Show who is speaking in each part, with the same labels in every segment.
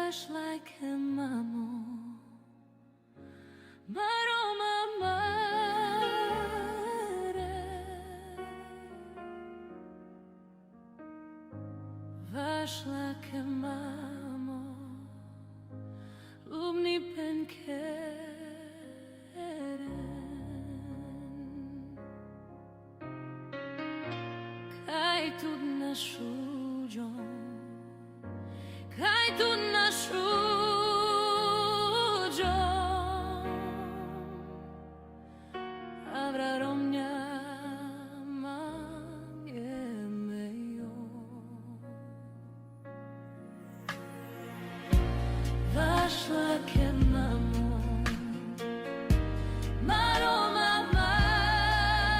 Speaker 1: Vashla ke mamo, maroma mare. Vashla ke mamo, lubni penkeren. Kaj tud na shujon, kaj tud na shujon. Avrarom nyaman yemeyo. Vashla ke mamo, maroma mare.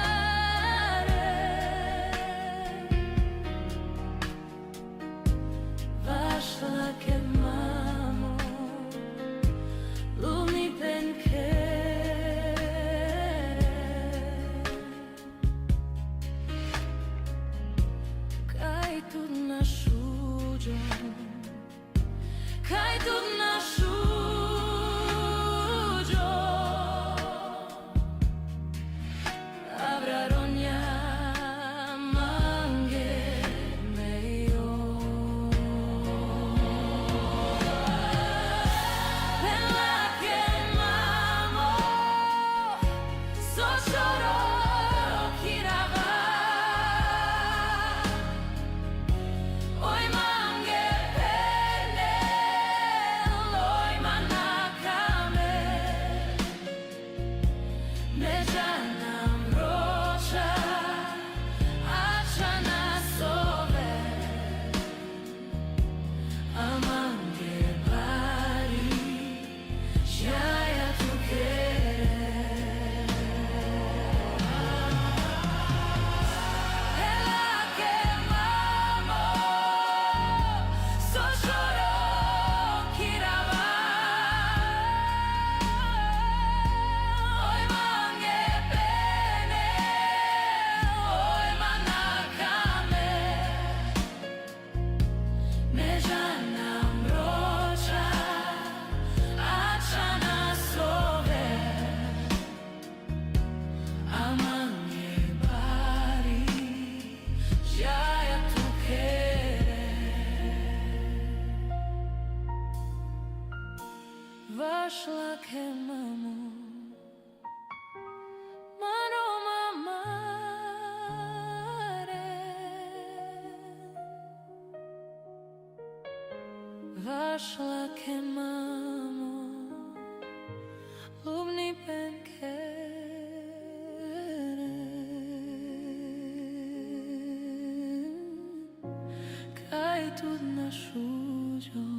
Speaker 1: Vashla ke mamo, lubni penkeren. Kaj tud na shujon, kaj tud na shujon. Avrarom nyaman yemeyo. Bella ke mamo, sochoro kirava. Oy mange pene, oy manakame. Mejanam rocha, achana sove. Amange bari, shaya tu querer. Bella ke mamo, sochoro kirava. Oy mange pene, oy manakame. Mejanam rocha, achana sove. Amange bari, shaya tu querer. Vashla ke mamo, maroma mare. Vashla ke mamo, lubni penkeren. Kaj tud na shujon.